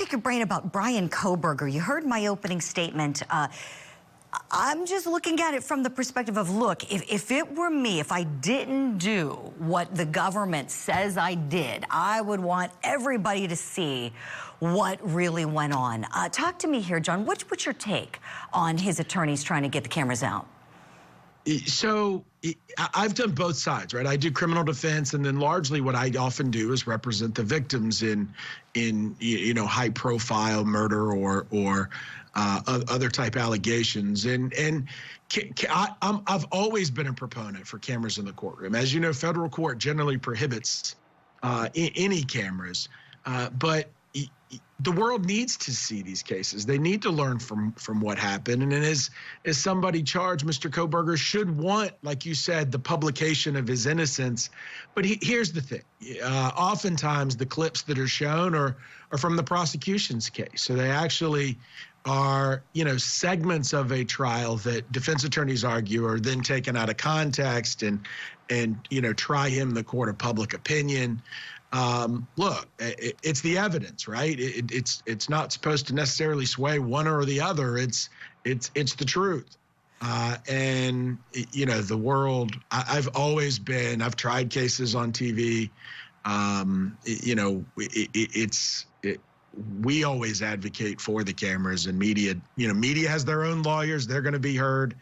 pick your brain about Bryan Kohberger. You heard my opening statement. I'm just looking at it from the perspective of, look, if it were me, if I didn't do what the government says I did, I would want everybody to see what really went on. Talk to me here, John. What's your take on his attorneys trying to get the cameras out? So I've done both sides, right? I do criminal defense, and then largely what I often do is represent the victims in high profile murder or other type allegations. I've always been a proponent for cameras in the courtroom. As you know, federal court generally prohibits any cameras, but the world needs to see these cases. They need to learn from what happened. And as somebody charged, Mr. Kohberger should want, like you said, the publication of his innocence. But here's the thing. Oftentimes the clips that are shown are from the prosecution's case. So they actually are, segments of a trial that defense attorneys argue are then taken out of context and try him the court of public opinion. Look, it's the evidence, right? It's not supposed to necessarily sway one or the other. It's the truth. The world, I've tried cases on TV. We always advocate for the cameras, and media, media has their own lawyers. They're going to be heard.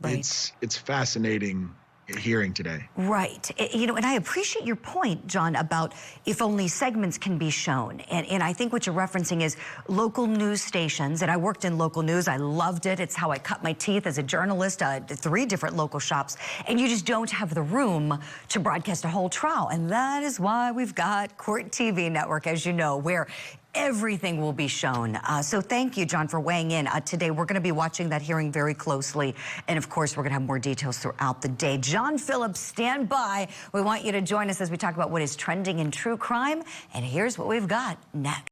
Right. It's fascinating hearing today. Right. And I appreciate your point, John, about if only segments can be shown. And I think what you're referencing is local news stations. And I worked in local news. I loved it. It's how I cut my teeth as a journalist, 3 different local shops. And you just don't have the room to broadcast a whole trial. And that is why we've got Court TV Network, as you know, where everything will be shown. So thank you, John, for weighing in. Today, we're going to be watching that hearing very closely. And of course, we're going to have more details throughout the day. John Phillips, stand by. We want you to join us as we talk about what is trending in true crime. And here's what we've got next.